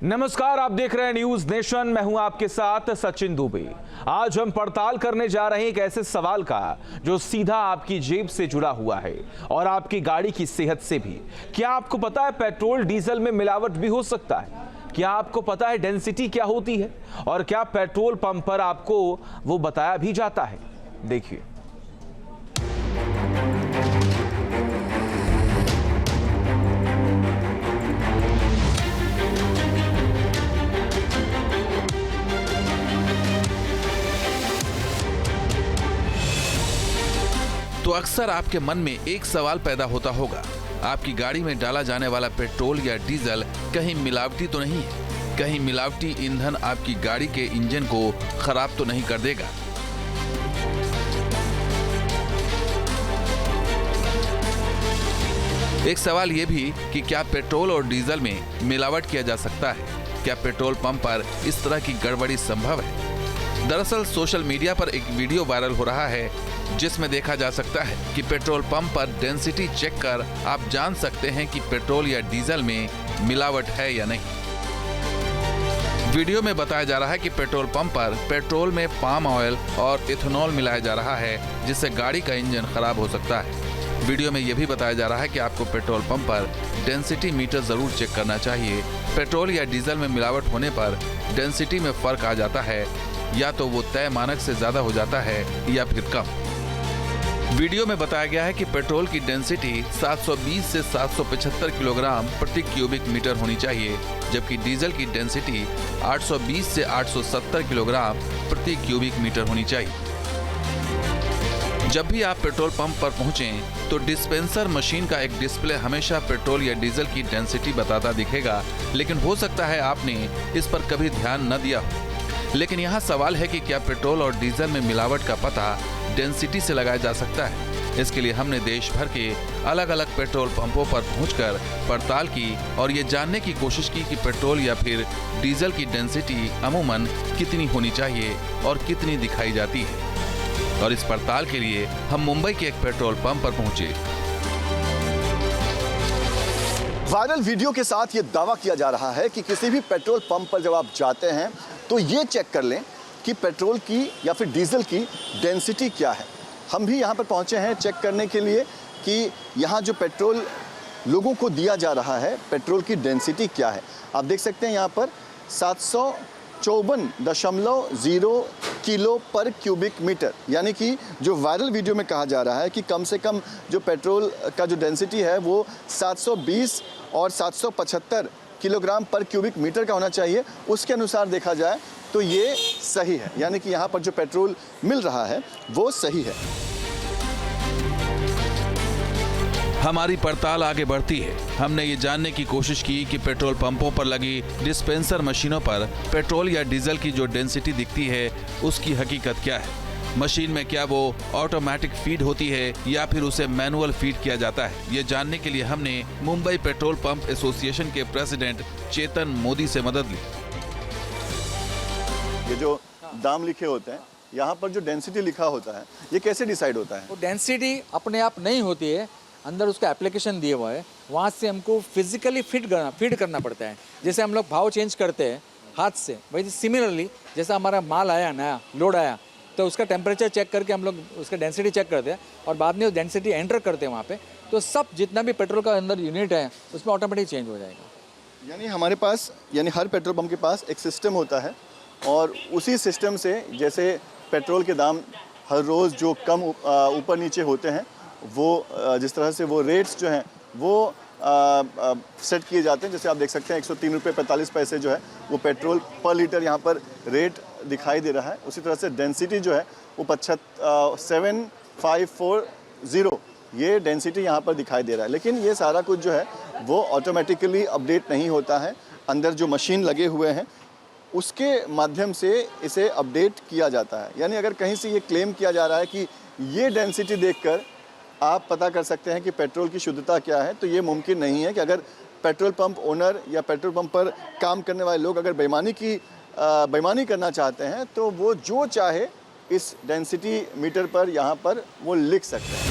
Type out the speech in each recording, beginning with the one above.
नमस्कार, आप देख रहे हैं न्यूज नेशन। मैं हूं आपके साथ सचिन दुबे। आज हम पड़ताल करने जा रहे हैं एक ऐसे सवाल का जो सीधा आपकी जेब से जुड़ा हुआ है और आपकी गाड़ी की सेहत से भी। क्या आपको पता है पेट्रोल डीजल में मिलावट भी हो सकता है? क्या आपको पता है डेंसिटी क्या होती है? और क्या पेट्रोल पंप पर आपको वो बताया भी जाता है? देखिए। तो अक्सर आपके मन में एक सवाल पैदा होता होगा, आपकी गाड़ी में डाला जाने वाला पेट्रोल या डीजल कहीं मिलावटी तो नहीं है? कहीं मिलावटी ईंधन आपकी गाड़ी के इंजन को खराब तो नहीं कर देगा? एक सवाल यह भी कि क्या पेट्रोल और डीजल में मिलावट किया जा सकता है? क्या पेट्रोल पंप पर इस तरह की गड़बड़ी संभव है? दरअसल सोशल मीडिया पर एक वीडियो वायरल हो रहा है जिसमें देखा जा सकता है कि पेट्रोल पंप पर डेंसिटी चेक कर आप जान सकते हैं कि पेट्रोल या डीजल में मिलावट है या नहीं। वीडियो में बताया जा रहा है कि पेट्रोल पंप पर पेट्रोल में पाम ऑयल और इथेनॉल मिलाया जा रहा है जिससे गाड़ी का इंजन खराब हो सकता है। वीडियो में यह भी बताया जा रहा है कि आपको पेट्रोल पंप पर डेंसिटी मीटर जरूर चेक करना चाहिए। पेट्रोल या डीजल में मिलावट होने पर डेंसिटी में फर्क आ जाता है, या तो वो तय मानक से ज्यादा हो जाता है या फिर कम। वीडियो में बताया गया है कि पेट्रोल की डेंसिटी 720 से 775 किलोग्राम प्रति क्यूबिक मीटर होनी चाहिए, जबकि डीजल की डेंसिटी 820 से 870 किलोग्राम प्रति क्यूबिक मीटर होनी चाहिए। जब भी आप पेट्रोल पंप पर पहुंचें तो डिस्पेंसर मशीन का एक डिस्प्ले हमेशा पेट्रोल या डीजल की डेंसिटी बताता दिखेगा, लेकिन हो सकता है आपने इस पर कभी ध्यान न दिया हो। लेकिन यहाँ सवाल है कि क्या पेट्रोल और डीजल में मिलावट का पता डेंसिटी से लगाया जा सकता है? इसके लिए हमने देश भर के अलग अलग पेट्रोल पंपों पर पहुंचकर पड़ताल की और ये जानने की कोशिश की कि पेट्रोल या फिर डीजल की डेंसिटी अमूमन कितनी होनी चाहिए और कितनी दिखाई जाती है। और इस पड़ताल के लिए हम मुंबई के एक पेट्रोल पंप पर पहुंचे। वायरल वीडियो के साथ ये दावा किया जा रहा है कि किसी भी पेट्रोल पंप पर जब आप जाते हैं तो ये चेक कर लें कि पेट्रोल की या फिर डीजल की डेंसिटी क्या है। हम भी यहाँ पर पहुँचे हैं चेक करने के लिए कि यहाँ जो पेट्रोल लोगों को दिया जा रहा है, पेट्रोल की डेंसिटी क्या है। आप देख सकते हैं यहाँ पर 754.0 किलो पर क्यूबिक मीटर, यानी कि जो वायरल वीडियो में कहा जा रहा है कि कम से कम जो पेट्रोल का जो डेंसिटी है वो 720 और 775 किलोग्राम पर क्यूबिक मीटर का होना चाहिए। उसके अनुसार देखा जाए तो ये सही है, यानी कि यहाँ पर जो पेट्रोल मिल रहा है वो सही है। हमारी पड़ताल आगे बढ़ती है। हमने ये जानने की कोशिश की कि पेट्रोल पंपों पर लगी डिस्पेंसर मशीनों पर पेट्रोल या डीजल की जो डेंसिटी दिखती है उसकी हकीकत क्या है। मशीन में क्या वो ऑटोमेटिक फीड होती है या फिर उसे मैनुअल फीड किया जाता है? ये जानने के लिए हमने मुंबई पेट्रोल पंप एसोसिएशन के प्रेसिडेंट चेतन मोदी से मदद ली। ये जो दाम लिखे होते हैं, यहाँ पर जो डेंसिटी लिखा होता है, ये कैसे डिसाइड होता है? वो डेंसिटी अपने आप नहीं होती है, अंदर उसका एप्लीकेशन दिया हुआ है, वहाँ से हमको फिजिकली फीड करना पड़ता है। जैसे हम लोग भाव चेंज करते हैं हाथ से, वही सिमिलरली जैसा हमारा माल आया, नया लोड आया, तो उसका टेम्परेचर चेक करके हम लोग उसका डेंसिटी चेक करते हैं और बाद में उस डेंसिटी एंटर करते हैं वहाँ पे, तो सब जितना भी पेट्रोल का अंदर यूनिट है उसमें ऑटोमेटिक चेंज हो जाएगा। यानी हमारे पास, यानी हर पेट्रोल पंप के पास एक सिस्टम होता है और उसी सिस्टम से जैसे पेट्रोल के दाम हर रोज़ जो कम ऊपर नीचे होते हैं वो जिस तरह से वो रेट्स जो हैं वो सेट किए जाते हैं। जैसे आप देख सकते हैं 103 रुपये 45 पैसे जो है वो पेट्रोल पर लीटर यहाँ पर रेट दिखाई दे रहा है। उसी तरह से डेंसिटी जो है वो 7540 ये डेंसिटी यहाँ पर दिखाई दे रहा है। लेकिन ये सारा कुछ जो है वो ऑटोमेटिकली अपडेट नहीं होता है। अंदर जो मशीन लगे हुए हैं उसके माध्यम से इसे अपडेट किया जाता है। यानी अगर कहीं से ये क्लेम किया जा रहा है कि ये डेंसिटी देखकर आप पता कर सकते हैं कि पेट्रोल की शुद्धता क्या है, तो ये मुमकिन नहीं है कि अगर पेट्रोल पंप ओनर या पेट्रोल पंप पर काम करने वाले लोग अगर बेईमानी करना चाहते हैं तो वो जो चाहे इस डेंसिटी मीटर पर यहाँ पर वो लिख सकते हैं।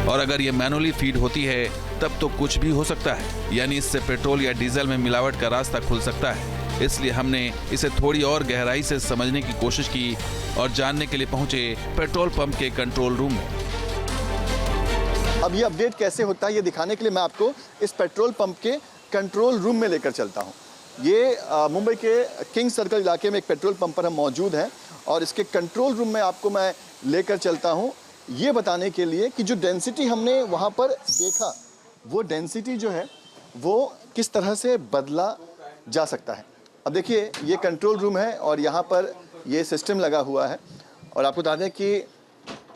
और अगर ये मैनुअली फीड होती है तब तो कुछ भी हो सकता है, यानी इससे पेट्रोल या डीजल में मिलावट का रास्ता खुल सकता है। इसलिए हमने इसे थोड़ी और गहराई से समझने की कोशिश की और जानने के लिए पहुंचे पेट्रोल पंप के कंट्रोल रूम में। अब ये अपडेट कैसे होता है ये दिखाने के लिए मैं आपको इस पेट्रोल पंप के कंट्रोल रूम में लेकर चलता हूँ। ये मुंबई के किंग सर्कल इलाके में एक पेट्रोल पंप पर हम मौजूद हैं और इसके कंट्रोल रूम में आपको मैं लेकर चलता हूँ ये बताने के लिए कि जो डेंसिटी हमने वहाँ पर देखा वो डेंसिटी जो है वो किस तरह से बदला जा सकता है। अब देखिए ये कंट्रोल रूम है और यहाँ पर ये सिस्टम लगा हुआ है और आपको बता दें कि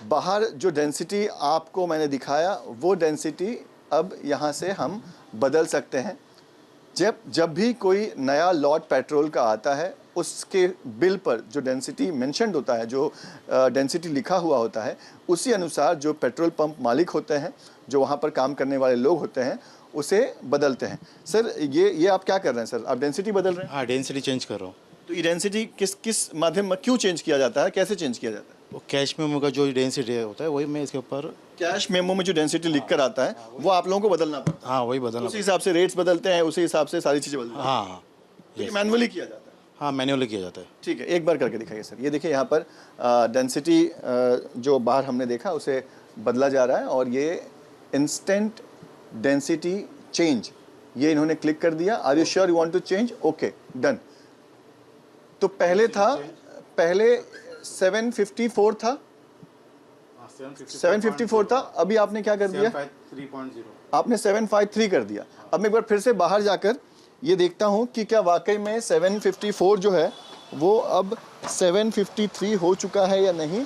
बाहर जो डेंसिटी आपको मैंने दिखाया वो डेंसिटी अब यहाँ से हम बदल सकते हैं। जब भी कोई नया लॉट पेट्रोल का आता है उसके बिल पर जो डेंसिटी मेंशन्ड होता है, जो डेंसिटी लिखा हुआ होता है, उसी अनुसार जो पेट्रोल पंप मालिक होते हैं, जो वहाँ पर काम करने वाले लोग होते हैं, उसे बदलते हैं। सर ये आप क्या कर रहे हैं सर? आप डेंसिटी बदल रहे हैं? हाँ, डेंसिटी चेंज कर रहा हूँ। तो ये डेंसिटी किस माध्यम में क्यों चेंज किया जाता है, कैसे चेंज किया जाता है? वो कैश मेमो का जो डेंसिटी होता है वही मैं इसके ऊपर कैश मेमो में जो डेंसिटी लिख कर आता है वो आप लोगों को बदलना पड़ता हाँ वही बदलना है। उसी हिसाब से रेट्स बदलते हैं, उसी हिसाब से सारी चीज़ें बदलती हैं। हाँ ये मैनुअली किया जाता है? हाँ मैन्युअली किया जाता है। ठीक है, एक बार करके दिखाइए सर। ये देखिए यहाँ पर डेंसिटी जो बाहर हमने देखा उसे बदला जा रहा है और ये इंस्टेंट डेंसिटी चेंज ये इन्होंने क्लिक कर दिया। Are you sure you want to change? Okay done. तो पहले 754 था, 754 था, अभी आपने क्या कर दिया? 3.0 आपने 753 कर दिया। अब मैं एक बार फिर से बाहर जाकर ये देखता हूँ कि क्या वाकई में 754 जो है वो अब 753 हो चुका है या नहीं।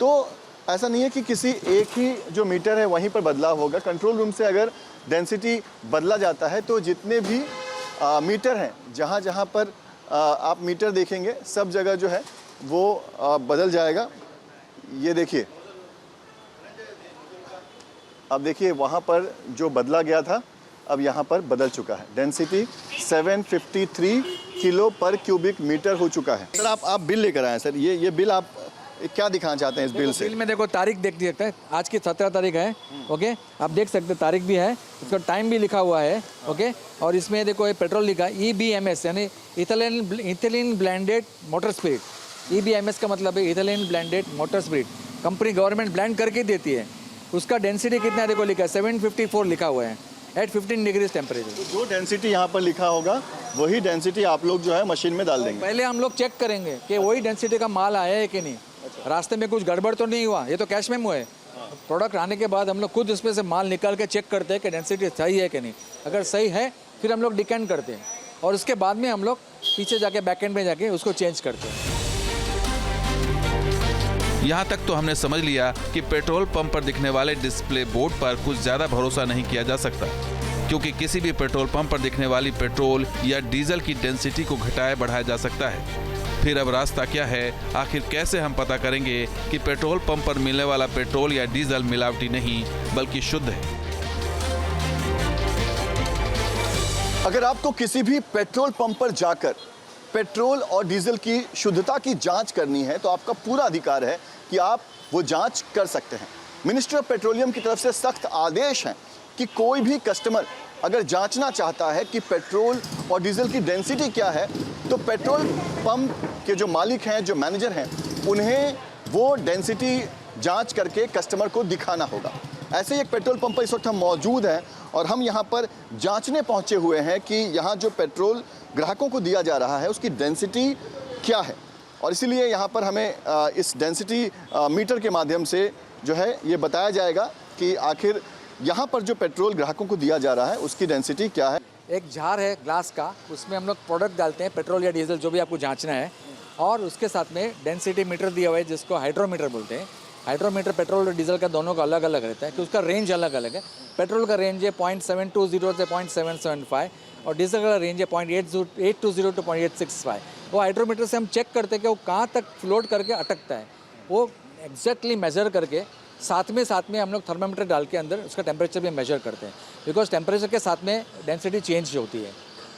तो ऐसा नहीं है कि किसी एक ही जो मीटर है वहीं पर बदलाव होगा। कंट्रोल रूम से अगर डेंसिटी बदला जाता है तो जितने भी मीटर हैं, जहाँ जहाँ पर आप मीटर देखेंगे सब जगह जो है वो बदल जाएगा। ये देखिए, अब देखिए वहाँ पर जो बदला गया था अब यहाँ पर बदल चुका है। डेंसिटी 753 किलो पर क्यूबिक मीटर हो चुका है। सर आप बिल लेकर आए हैं सर, ये बिल आप क्या दिखाना चाहते हैं इस बिल से? बिल में देखो तारीख देख सकते हैं, आज की 17 तारीख है। ओके, आप देख सकते हैं तारीख भी है, इसका टाइम भी लिखा हुआ है। ओके, और इसमें देखो ये पेट्रोल लिखा EBMS यानी ethylene blended motor spirit. EBMS का मतलब है ethylene blended motor spirit. Company government blend करके देती है। उसका डेंसिटी कितना है देखो लिखा है 754 लिखा हुआ है एट 15 डिग्रीज टेम्परेचर। तो जो डेंसिटी यहाँ पर लिखा होगा वही डेंसिटी आप लोग जो है मशीन में डाल देंगे? पहले हम लोग चेक करेंगे कि वही डेंसिटी का माल आया है कि नहीं। रास्ते में कुछ गड़बड़ तो नहीं हुआ, ये तो कैश मेमो है। प्रोडक्ट आने के बाद हम लोग खुद उसमें से माल निकाल के चेक करते हैं कि डेंसिटी सही है कि नहीं। अगर सही है फिर हम लोग डिकेंट करते हैं और उसके बाद में हम लोग पीछे जाके बैकएंड में जाके उसको चेंज करते हैं। यहाँ तक तो हमने समझ लिया कि पेट्रोल पंप पर दिखने वाले डिस्प्ले बोर्ड पर कुछ ज्यादा भरोसा नहीं किया जा सकता, क्योंकि किसी भी पेट्रोल पंप पर दिखने वाली पेट्रोल या डीजल की डेंसिटी को घटाया बढ़ाया जा सकता है। फिर अब रास्ता क्या है? आखिर कैसे हम पता करेंगे कि पेट्रोल पंप पर मिलने वाला पेट्रोल या डीजल मिलावटी नहीं बल्कि शुद्ध है? अगर आपको किसी भी पेट्रोल पंप पर जाकर पेट्रोल और डीजल की शुद्धता की जांच करनी है तो आपका पूरा अधिकार है कि आप वो जांच कर सकते हैं। मिनिस्ट्री ऑफ पेट्रोलियम की तरफ से सख्त आदेश हैं कि कोई भी कस्टमर अगर जांचना चाहता है कि पेट्रोल और डीजल की डेंसिटी क्या है तो पेट्रोल पंप के जो मालिक हैं, जो मैनेजर हैं, उन्हें वो डेंसिटी जांच करके कस्टमर को दिखाना होगा। ऐसे ही एक पेट्रोल पंप पर इस वक्त हम मौजूद हैं और हम यहाँ पर जांचने पहुँचे हुए हैं कि यहाँ जो पेट्रोल ग्राहकों को दिया जा रहा है उसकी डेंसिटी क्या है। और इसीलिए यहाँ पर हमें इस डेंसिटी मीटर के माध्यम से जो है ये बताया जाएगा कि आखिर यहाँ पर जो पेट्रोल ग्राहकों को दिया जा रहा है उसकी डेंसिटी क्या है। एक जार है ग्लास का, उसमें हम लोग प्रोडक्ट डालते हैं, पेट्रोल या डीजल जो भी आपको जांचना है, और उसके साथ में डेंसिटी मीटर दिया हुआ है जिसको हाइड्रोमीटर बोलते हैं। हाइड्रोमीटर पेट्रोल और डीजल का दोनों का अलग अलग रहता है कि उसका रेंज अलग अलग है। पेट्रोल का रेंज है 0.720 से 0.775 और डीजल का रेंज है 0.820 to 0.865। वो हाइड्रोमीटर से हम चेक करते हैं कि वो कहाँ तक फ्लोट करके अटकता है, वो एग्जैक्टली मेज़र करके साथ में हम लोग थर्मामीटर डाल के अंदर उसका टेम्परेचर भी मेजर करते हैं, बिकॉज टेम्परेचर के साथ में डेंसिटी चेंज होती है।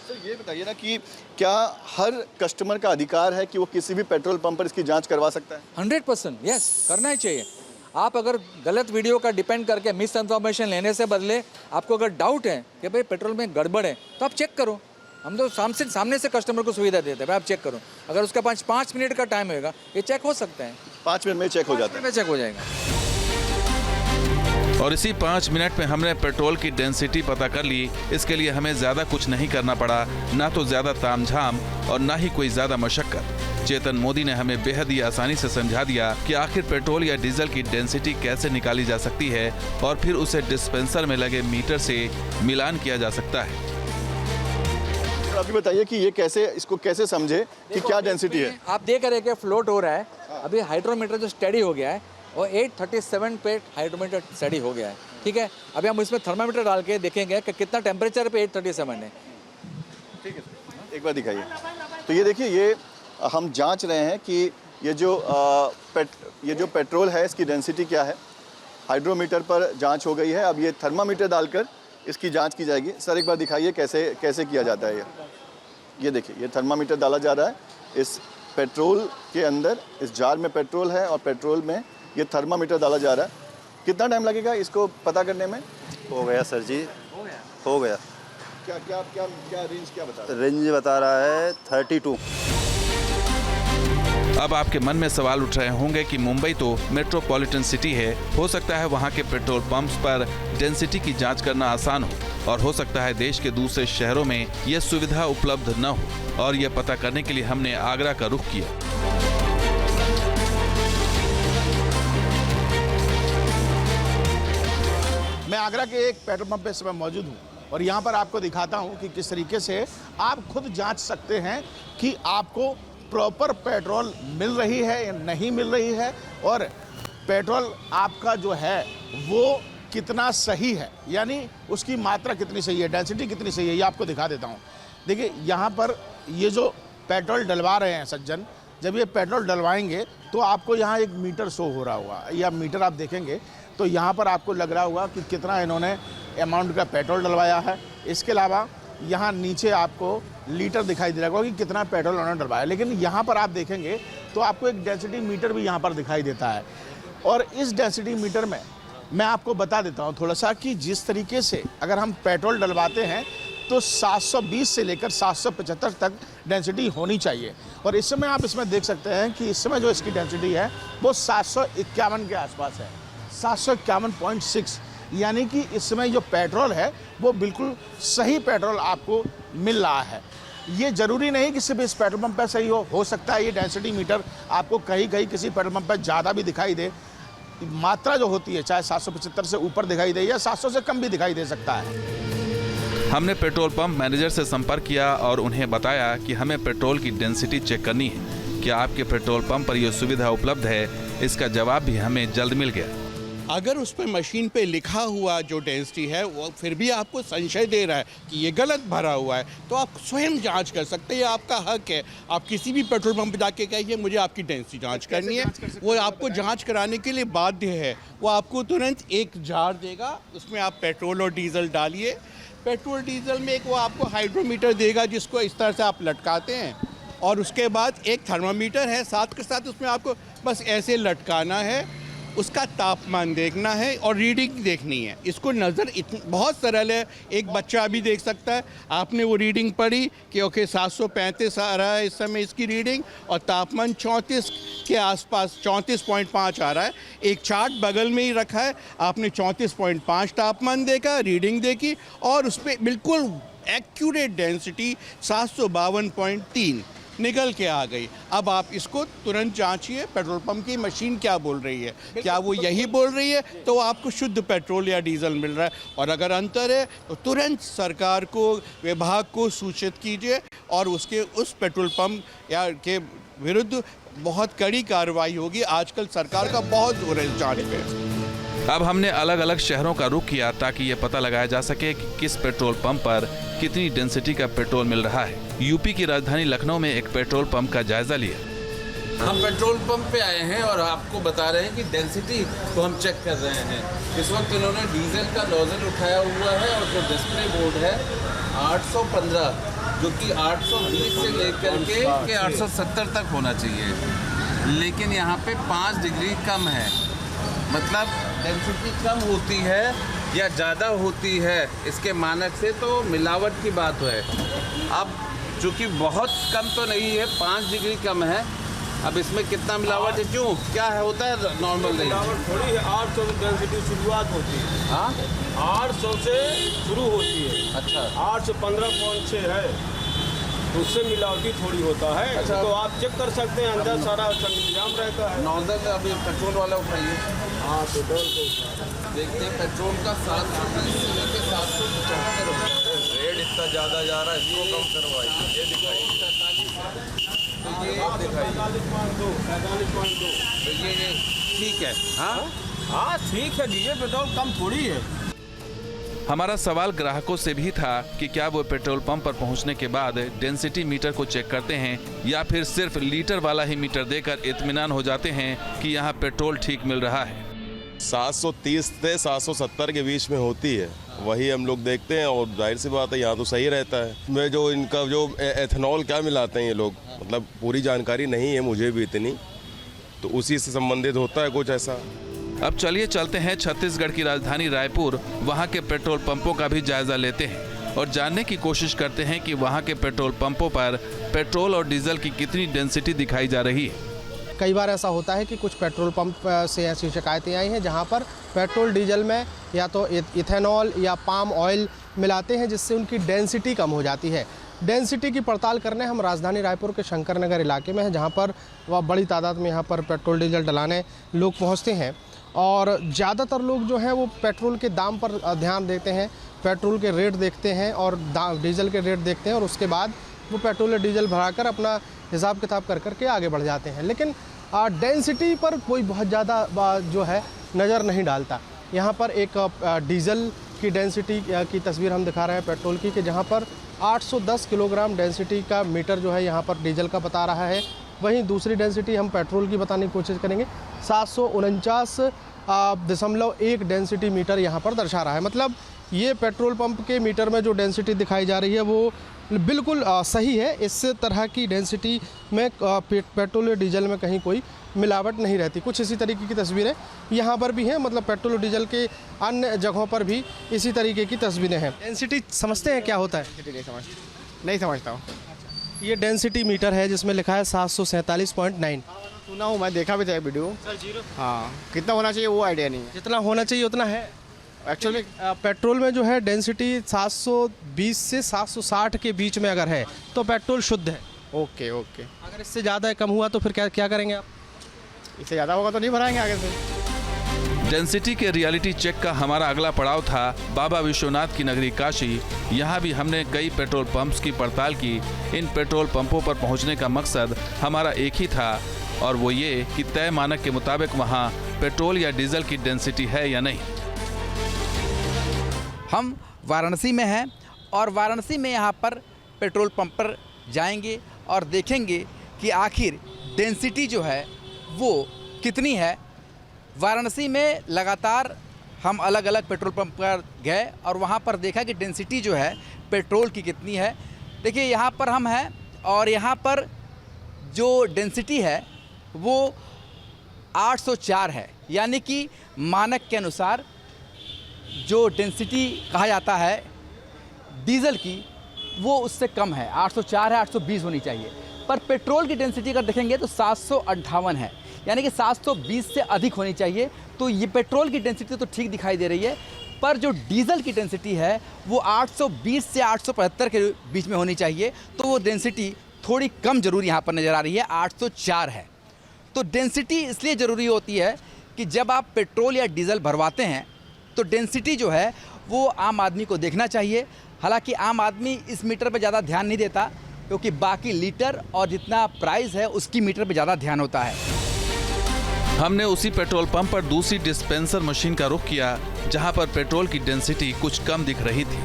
तो ये बताइए ना कि क्या हर कस्टमर का अधिकार है कि वो किसी भी पेट्रोल पंप पर इसकी जांच करवा सकता है? 100% यस, करना ही चाहिए। आप अगर गलत वीडियो का डिपेंड करके मिस इन्फॉर्मेशन लेने से बदले आपको अगर डाउट है कि भाई पेट्रोल में गड़बड़ है तो आप चेक करो। हम तो सामने से कस्टमर को सुविधा देते हैं, भाई आप चेक करो। अगर उसका 5 मिनट का टाइम होगा ये चेक हो सकता है, 5 मिनट में चेक हो जाता है। चेक हो जाएगा। और इसी 5 मिनट में हमने पेट्रोल की डेंसिटी पता कर ली। इसके लिए हमें ज्यादा कुछ नहीं करना पड़ा, ना तो ज्यादा तामझाम और ना ही कोई ज्यादा मशक्कत। चेतन मोदी ने हमें बेहद ही आसानी से समझा दिया कि आखिर पेट्रोल या डीजल की डेंसिटी कैसे निकाली जा सकती है और फिर उसे डिस्पेंसर में लगे मीटर से मिलान किया जा सकता है। आप भी बताइए कि ये इसको कैसे समझे कि क्या डेंसिटी है। आप देख रहे हैं कि फ्लोट हो रहा है, अभी हाइड्रोमीटर जो स्टडी हो गया है और 837 पे हाइड्रोमीटर स्टडी हो गया है, ठीक है। अभी हम इसमें थर्मामीटर डाल के देखेंगे कि कितना टेम्परेचर पे 837 है। ठीक है, एक बार दिखाइए। तो ये देखिए, ये हम जांच रहे हैं कि ये जो पेट्रोल है इसकी डेंसिटी क्या है। हाइड्रोमीटर पर जांच हो गई है, अब ये थर्मामीटर डालकर इसकी जांच की जाएगी। सर एक बार दिखाइए कैसे किया जाता है ये देखिए, ये थर्मामीटर डाला जा रहा है इस पेट्रोल के अंदर। इस जार में पेट्रोल है और पेट्रोल में ये थर्मामीटर डाला जा रहा है। कितना टाइम लगेगा इसको पता करने में? हो गया सर जी, हो गया। क्या रेंज क्या बता रहा है? रेंज बता रहा है 32। अब आपके मन में सवाल उठ रहे होंगे कि मुंबई तो मेट्रोपॉलिटन सिटी है, हो सकता है वहाँ के पेट्रोल पंप्स पर डेंसिटी की जांच करना आसान हो, और हो सकता है देश के दूसरे शहरों में यह सुविधा उपलब्ध न हो। और यह पता करने के लिए हमने आगरा का रुख किया। मैं आगरा के एक पेट्रोल पंप पे इस समय मौजूद हूँ और यहाँ पर आपको दिखाता हूँ कि किस तरीके से आप खुद जांच सकते हैं कि आपको प्रॉपर पेट्रोल मिल रही है या नहीं मिल रही है, और पेट्रोल आपका जो है वो कितना सही है, यानी उसकी मात्रा कितनी सही है, डेंसिटी कितनी सही है। ये आपको दिखा देता हूँ। देखिए यहाँ पर ये जो पेट्रोल डलवा रहे हैं सज्जन, जब ये पेट्रोल डलवाएंगे तो आपको यहाँ एक मीटर शो हो रहा होगा, या मीटर आप देखेंगे तो यहाँ पर आपको लग रहा होगा कि कितना इन्होंने अमाउंट का पेट्रोल डलवाया है। इसके अलावा यहाँ नीचे आपको लीटर दिखाई दे रहा होगा कि कितना पेट्रोल उन्होंने डलवाया। लेकिन यहाँ पर आप देखेंगे तो आपको एक डेंसिटी मीटर भी यहाँ पर दिखाई देता है। और इस डेंसिटी मीटर में मैं आपको बता देता हूँ थोड़ा सा कि जिस तरीके से अगर हम पेट्रोल डलवाते हैं तो 720 से लेकर 775 तक डेंसिटी होनी चाहिए। और इस समय आप इसमें देख सकते हैं कि इस समय जो इसकी डेंसिटी है वो 751 के आसपास है, 751.6, यानी कि इस समय जो पेट्रोल है वो बिल्कुल सही पेट्रोल आपको मिल रहा है। ये ज़रूरी नहीं कि सिर्फ इस पेट्रोल पंप पर सही हो सकता है ये डेंसिटी मीटर आपको कहीं किसी पेट्रोल पंप पर ज़्यादा भी दिखाई दे। मात्रा जो होती है चाहे 775 से ऊपर दिखाई दे या 700 से कम भी दिखाई दे सकता है। हमने पेट्रोल पंप मैनेजर से संपर्क किया और उन्हें बताया कि हमें पेट्रोल की डेंसिटी चेक करनी है। क्या आपके पेट्रोल पंप पर यह सुविधा उपलब्ध है? इसका जवाब भी हमें जल्द मिल गया। अगर उस पर मशीन पे लिखा हुआ जो डेंसिटी है वो फिर भी आपको संशय दे रहा है कि ये गलत भरा हुआ है, तो आप स्वयं जांच कर सकते हैं। ये आपका हक है। आप किसी भी पेट्रोल पंप पे जाके कहिए मुझे आपकी डेंसिटी जांच करनी है, वो आपको जांच कराने के लिए बाध्य है। वो आपको तुरंत एक जार देगा, उसमें आप पेट्रोल और डीजल डालिए। पेट्रोल डीजल में एक वो आपको हाइड्रोमीटर देगा जिसको इस तरह से आप लटकाते हैं, और उसके बाद एक थर्मामीटर है साथ के साथ, उसमें आपको बस ऐसे लटकाना है, उसका तापमान देखना है और रीडिंग देखनी है। इसको नज़र बहुत सरल है, एक बच्चा भी देख सकता है। आपने वो रीडिंग पढ़ी कि ओके 735 आ रहा है इस समय इसकी रीडिंग, और तापमान 34 के आसपास 34.5 आ रहा है। एक चार्ट बगल में ही रखा है, आपने 34.5 तापमान देखा, रीडिंग देखी, और उस पर बिल्कुल एक्यूरेट डेंसिटी 752.3 निकल के आ गई। अब आप इसको तुरंत जांचिए पेट्रोल पंप की मशीन क्या बोल रही है, क्या वो यही बोल रही है तो आपको शुद्ध पेट्रोल या डीजल मिल रहा है, और अगर अंतर है तो तुरंत सरकार को, विभाग को सूचित कीजिए, और उस पेट्रोल पंप या के विरुद्ध बहुत कड़ी कार्रवाई होगी। आजकल सरकार का बहुत जोर है इस जांच पे। अब हमने अलग अलग शहरों का रुख किया ताकि ये पता लगाया जा सके कि किस पेट्रोल पंप पर कितनी डेंसिटी का पेट्रोल मिल रहा है। यूपी की राजधानी लखनऊ में एक पेट्रोल पंप का जायजा लिया। हम पेट्रोल पंप पे आए हैं और आपको बता रहे हैं कि डेंसिटी को हम चेक कर रहे हैं। इस वक्त इन्होंने डीजल का नोजल उठाया हुआ है और जो डिस्प्ले बोर्ड है 815, जो कि 820 से लेकर के 870 तक होना चाहिए, लेकिन यहाँ पे 5 डिग्री कम है। मतलब डेंसिटी कम होती है या ज़्यादा होती है इसके मानक से, तो मिलावट की बात है। अब चूँकि बहुत कम तो नहीं है, 5 डिग्री कम है, अब इसमें कितना मिलावट है, क्यों क्या है होता है नॉर्मल नहीं? मिलावट थोड़ी है, 800 से डेंसिटी शुरुआत होती है। हाँ 800 से शुरू होती है। अच्छा 8 से 15.6 है, तो उससे मिलावटी थोड़ी होता है। अच्छा। तो आप चेक कर सकते हैं, अंदर सारा इंतजाम रहता है। नॉर्मल में अभी पेट्रोल वाला उठाइए। हाँ पेट्रोल को देखते हैं पेट्रोल का 720 से लेकर 775 रेट इतना ज़्यादा जा रहा है, इसको कम करवाइए। ये दिखाइए, तो ये दिखाइए 45.2 45.2। तो ये ठीक है। हाँ हाँ ठीक है, डीजल पेट्रोल कम थोड़ी है। हमारा सवाल ग्राहकों से भी था कि क्या वो पेट्रोल पंप पर पहुंचने के बाद डेंसिटी मीटर को चेक करते हैं या फिर सिर्फ लीटर वाला ही मीटर देकर इत्मीनान हो जाते हैं कि यहाँ पेट्रोल ठीक मिल रहा है। 730 से 770 के बीच में होती है, वही हम लोग देखते हैं और जाहिर सी बात है यहाँ तो सही रहता है। मैं जो इनका जो एथेनॉल क्या मिलाते हैं ये लोग, मतलब पूरी जानकारी नहीं है मुझे भी इतनी, तो उसी से संबंधित होता है कुछ ऐसा। अब चलिए चलते हैं छत्तीसगढ़ की राजधानी रायपुर, वहाँ के पेट्रोल पंपों का भी जायजा लेते हैं और जानने की कोशिश करते हैं कि वहाँ के पेट्रोल पंपों पर पेट्रोल और डीजल की कितनी डेंसिटी दिखाई जा रही है। कई बार ऐसा होता है कि कुछ पेट्रोल पंप से ऐसी शिकायतें आई हैं जहां पर पेट्रोल डीजल में या तो इथेनॉल या पाम ऑयल मिलाते हैं, जिससे उनकी डेंसिटी कम हो जाती है। डेंसिटी की पड़ताल करने हम राजधानी रायपुर के शंकर नगर इलाके में हैं, जहां पर वह बड़ी तादाद में यहाँ पर पेट्रोल डीजल डलाने लोग पहुँचते हैं और ज़्यादातर लोग जो हैं वो पेट्रोल के दाम पर ध्यान देते हैं, पेट्रोल के रेट देखते हैं और डीजल के रेट देखते हैं और उसके बाद वो पेट्रोल या डीजल भराकर अपना हिसाब किताब कर करके आगे बढ़ जाते हैं। लेकिन डेंसिटी पर कोई बहुत ज़्यादा जो है नज़र नहीं डालता। यहाँ पर एक डीजल की डेंसिटी की तस्वीर हम दिखा रहे हैं पेट्रोल की, कि जहाँ पर 810 किलोग्राम डेंसिटी का मीटर जो है यहाँ पर डीजल का बता रहा है। वहीं दूसरी डेंसिटी हम पेट्रोल की बताने की कोशिश करेंगे, 749.1 डेंसिटी मीटर यहाँ पर दर्शा रहा है। मतलब ये पेट्रोल पंप के मीटर में जो डेंसिटी दिखाई जा रही है वो बिल्कुल सही है। इस तरह की डेंसिटी में पेट्रोल और डीजल में कहीं कोई मिलावट नहीं रहती। कुछ इसी तरीके की तस्वीरें यहाँ पर भी हैं, मतलब पेट्रोल और डीजल के अन्य जगहों पर भी इसी तरीके की तस्वीरें हैं। डेंसिटी समझते हैं क्या होता है? नहीं समझता हूँ। ये डेंसिटी मीटर है जिसमें लिखा है 747.9। सुना हूँ, मैं देखा भी था वीडियो। हाँ, कितना होना चाहिए वो आइडिया नहीं है। जितना होना चाहिए उतना है। एक्चुअली पेट्रोल में जो है डेंसिटी 720 से 760 के बीच में अगर है तो पेट्रोल शुद्ध है। Okay okay. अगर इससे ज़्यादा कम हुआ तो फिर क्या करेंगे आप? इससे ज़्यादा होगा तो नहीं भराएंगे आगे से। डेंसिटी के रियलिटी चेक का हमारा अगला पड़ाव था बाबा विश्वनाथ की नगरी काशी। यहाँ भी हमने कई पेट्रोल पंप्स की पड़ताल की। इन पेट्रोल पंपों पर पहुँचने का मकसद हमारा एक ही था और वो ये कि तय मानक के मुताबिक वहाँ पेट्रोल या डीजल की डेंसिटी है या नहीं। हम वाराणसी में हैं और वाराणसी में यहाँ पर पेट्रोल पंप पर जाएंगे और देखेंगे कि आखिर डेंसिटी जो है वो कितनी है। वाराणसी में लगातार हम अलग अलग पेट्रोल पंप पर गए और वहाँ पर देखा कि डेंसिटी जो है पेट्रोल की कितनी है। देखिए यहाँ पर हम हैं और यहाँ पर जो डेंसिटी है वो 804 है, यानी कि मानक के अनुसार जो डेंसिटी कहा जाता है डीजल की वो उससे कम है, 804 है, 820 होनी चाहिए। पर पेट्रोल की डेंसिटी अगर देखेंगे तो 758 है, यानी कि 720 से अधिक होनी चाहिए। तो ये पेट्रोल की डेंसिटी तो ठीक दिखाई दे रही है, पर जो डीजल की डेंसिटी है वो 820 से 875 के बीच में होनी चाहिए। तो वो डेंसिटी थोड़ी कम जरूर यहाँ पर नज़र आ रही है, 804 है। तो डेंसिटी इसलिए ज़रूरी होती है कि जब आप पेट्रोल या डीजल भरवाते हैं तो डेंसिटी जो है वो आम आदमी को देखना चाहिए। हालांकि आम आदमी इस मीटर पर ज़्यादा ध्यान नहीं देता, क्योंकि बाकी लीटर और जितना प्राइस है उसकी मीटर पर ज़्यादा ध्यान होता है। हमने उसी पेट्रोल पंप पर दूसरी डिस्पेंसर मशीन का रुख किया, जहां पर पेट्रोल की डेंसिटी कुछ कम दिख रही थी।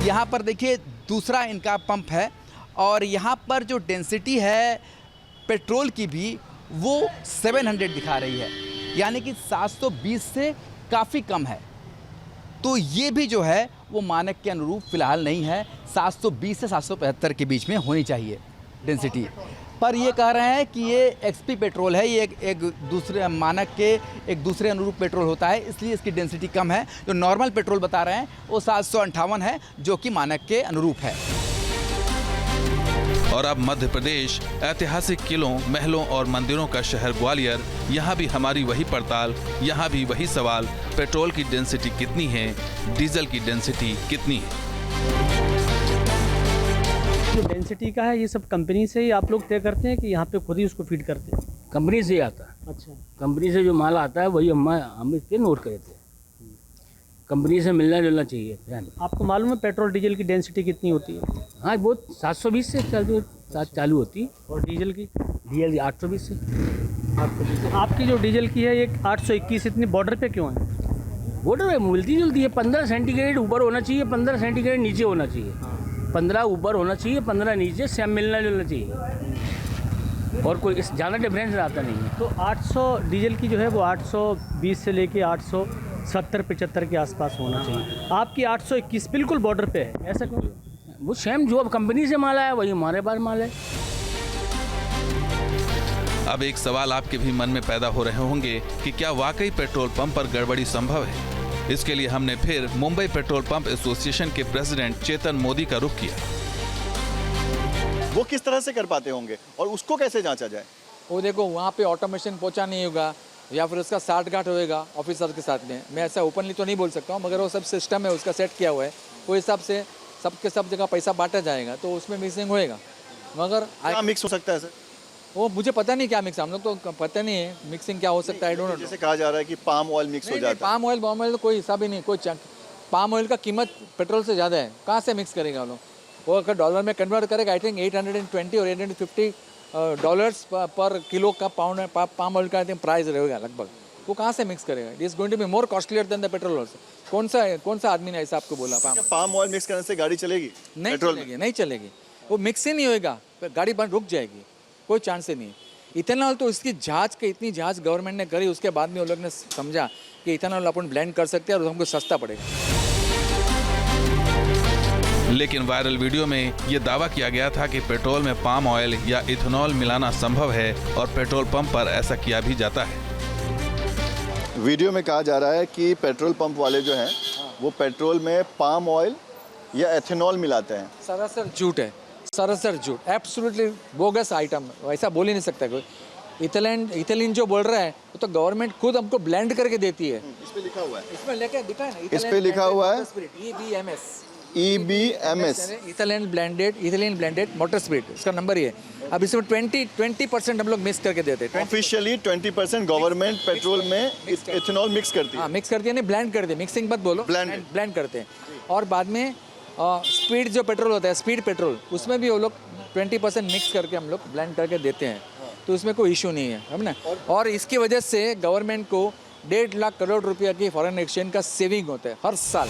यहाँ पर देखिए दूसरा इनका पंप है और यहाँ पर जो डेंसिटी है पेट्रोल की भी वो 700 दिखा रही है, यानी कि 720 से काफ़ी कम है। तो ये भी जो है वो मानक के अनुरूप फ़िलहाल नहीं है, 720 से 775 के बीच में होनी चाहिए डेंसिटी। पर ये कह रहे हैं कि ये एक्सपी पेट्रोल है, ये एक दूसरे मानक के एक दूसरे अनुरूप पेट्रोल होता है, इसलिए इसकी डेंसिटी कम है। जो नॉर्मल पेट्रोल बता रहे हैं वो 758 है, जो कि मानक के अनुरूप है। और अब मध्य प्रदेश, ऐतिहासिक किलों, महलों और मंदिरों का शहर ग्वालियर, यहाँ भी हमारी वही पड़ताल, यहाँ भी वही सवाल, पेट्रोल की डेंसिटी कितनी है, डीजल की डेंसिटी कितनी है। जो डेंसिटी का है ये सब कंपनी से ही आप लोग तय करते हैं कि यहाँ पे खुद ही उसको फीड करते हैं? कंपनी से ही आता है। अच्छा, कंपनी से जो माल आता है वही हम इस पर नोट करते हैं। कंपनी से मिलना जुलना चाहिए। आपको मालूम है पेट्रोल डीजल की डेंसिटी कितनी होती है? हाँ, बहुत 720 से चालू होती है। और डीजल की? डीजल 820 से। 820। आपकी जो डीजल की है ये 821 इतनी बॉर्डर पे क्यों है? बॉर्डर पे मिलती जुलती है। 15 सेंटीग्रेड ऊपर होना चाहिए, 15 सेंटीग्रेड नीचे होना चाहिए। 15 ऊपर होना चाहिए, 15 नीचे, सेम मिलना जुलना चाहिए, और कोई इस ज़्यादा डिफरेंस आता नहीं है। तो 800 डीजल की जो है वो 820 से लेके 870-75 के आसपास होना चाहिए। आपकी 821 बिल्कुल बॉर्डर पे है, ऐसा क्यों? वो सेम जो अब कंपनी से माल आया वही हमारे पास माल है। अब एक सवाल आपके भी मन में पैदा हो रहे होंगे कि क्या वाकई पेट्रोल पंप पर गड़बड़ी संभव है। इसके लिए हमने फिर मुंबई पेट्रोल पंप एसोसिएशन के प्रेसिडेंट चेतन मोदी का रुख किया। वो किस तरह से कर पाते होंगे और उसको कैसे जांचा जाए? वो देखो वहाँ पे ऑटोमेशन पहुँचा नहीं होगा, या फिर उसका साठगांठ होएगा ऑफिसर के साथ में। मैं ऐसा ओपनली तो नहीं बोल सकता हूँ, मगर वो सब सिस्टम है उसका सेट किया हुआ है, वो हिसाब से सबके सब जगह पैसा बांटा जाएगा, तो उसमें मिक्सिंग होएगा। मगर क्या मिक्स हो सकता है सर? वो मुझे पता नहीं क्या मिक्स, हम लोग तो पता नहीं है मिक्सिंग क्या हो सकता है। I don't know. जैसे कहा जा रहा है कि पाम ऑयल मिक्स हो जाता है। पाम ऑयल तो कोई हिसाब ही नहीं, कोई पाम ऑयल का कीमत पेट्रोल से ज़्यादा है, कहाँ से मिक्स करेगा वो लोग? वो अगर डॉलर में कन्वर्ट करेगा आई थिंक 820 और 850 डॉलर्स पर किलो का पाम ऑयल का आई थिंक प्राइस रहेगा लगभग। वो कहाँ से मिक्स करेगा? It is going to be more costlier than the petrol also. कौन सा आदमी ने ऐसा आपको बोला? पाम ऑयल मिक्स करने से गाड़ी चलेगी? नहीं चलेगी, वो मिक्स ही नहीं होएगा, गाड़ी बंद रुक जाएगी, कोई चांस ही नहीं। इथेनॉल तो इसकी जांच के इतनी जांच गवर्नमेंट ने करी, उसके बाद में वो लोग ने समझा कि इथेनॉल अपन ब्लेंड कर सकते हैं और हमको सस्ता पड़ेगा। लेकिन वायरल वीडियो में ये दावा किया गया था कि पेट्रोल में पाम ऑयल या इथेनॉल मिलाना संभव है और पेट्रोल पंप पर ऐसा किया भी जाता है। वीडियो में कहा जा रहा है कि पेट्रोल पंप वाले जो हैं वो पेट्रोल में पाम ऑयल या एथेनॉल मिलाते हैं। सरासर झूठ है, सरासर झूठ, एब्सोल्युटली बोगस आइटम, ऐसा बोल ही नहीं सकता कोई। इथेलिन जो बोल रहा है वो तो गवर्नमेंट खुद हमको ब्लेंड करके देती है। इस पे लिखा हुआ है, इसमें लेके दिखा है ना, इस पे लिखा हुआ है EBMS, ethylene blended motor speed, इसका नंबर ही है। अब इसमें 20% हम लोग मिक्स करके देते हैं। ऑफिशियली 20% गवर्नमेंट पेट्रोल में इथेनॉल मिक्स करती है। हाँ, मिक्स करती है, नहीं ब्लेंड करते हैं, मिक्सिंग मत बोलो, ब्लेंड करते हैं। और बाद में स्पीड जो पेट्रोल होता है, स्पीड पेट्रोल, उसमें भी वो लोग 20% मिक्स करके हम लोग ब्लेंड करके देते हैं, तो उसमें कोई इशू नहीं है ना। और इसकी वजह से गवर्नमेंट को 1.5 लाख करोड़ रुपया की फॉरेन एक्सचेंज का सेविंग होता है हर साल।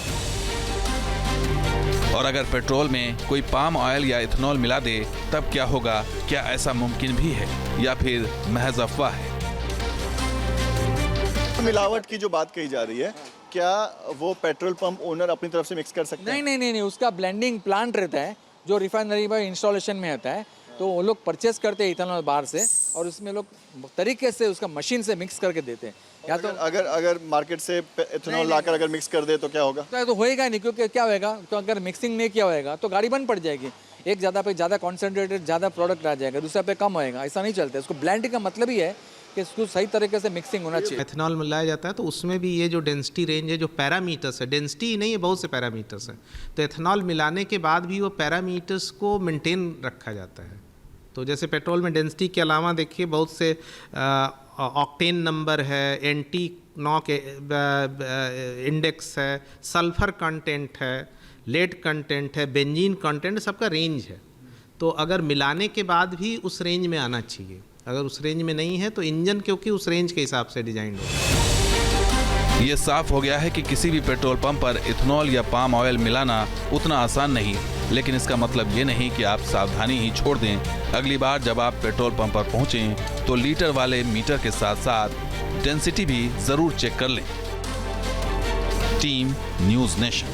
और अगर पेट्रोल में कोई पाम ऑयल या इथेनॉल मिला दे तब क्या होगा? क्या ऐसा मुमकिन भी है या फिर महज अफवाह है? मिलावट की जो बात कही जा रही है, क्या वो पेट्रोल पंप ओनर अपनी तरफ से मिक्स कर सकते हैं? नहीं, उसका ब्लेंडिंग प्लांट रहता है जो रिफाइनरी में इंस्टॉलेशन में आता है, तो वो लोग परचेस करते हैं इथेनॉल बाहर से और उसमें लोग तरीके से उसका मशीन से मिक्स करके देते हैं। या तो अगर मार्केट से इथेनॉल लाकर अगर मिक्स कर दे तो क्या होगा? तो होएगा नहीं, क्योंकि क्या होएगा, तो अगर मिक्सिंग नहीं किया होएगा तो गाड़ी बंद पड़ जाएगी। एक ज़्यादा पे ज़्यादा कॉन्सेंट्रेटेड ज़्यादा प्रोडक्ट आ जाएगा, दूसरा पे कम होएगा, ऐसा नहीं चलता। इसको ब्लेंडिंग का मतलब ही है कि इसको सही तरीके से मिक्सिंग होना चाहिए। एथेनॉल मिलाया जाता है तो उसमें भी ये जो डेंसिटी रेंज है, जो पैरामीटर्स है, डेंसिटी ही नहीं है, बहुत से पैरामीटर्स हैं, तो एथेनॉल मिलाने के बाद भी वो पैरामीटर्स को मेंटेन रखा जाता है। तो जैसे पेट्रोल में डेंसिटी के अलावा देखिए बहुत से ऑक्टेन नंबर है, एंटी नॉक इंडेक्स है, सल्फर कंटेंट है, लेड कंटेंट है, बेंजीन कंटेंट, सबका रेंज है। तो अगर मिलाने के बाद भी उस रेंज में आना चाहिए। अगर उस रेंज में नहीं है तो इंजन क्योंकि उस रेंज के हिसाब से डिजाइन हो। ये साफ हो गया है कि किसी भी पेट्रोल पंप पर इथेनॉल या पाम ऑयल मिलाना उतना आसान नहीं, लेकिन इसका मतलब ये नहीं कि आप सावधानी ही छोड़ दें। अगली बार जब आप पेट्रोल पंप पर पहुंचें तो लीटर वाले मीटर के साथ साथ डेंसिटी भी जरूर चेक कर लें। Team news nation.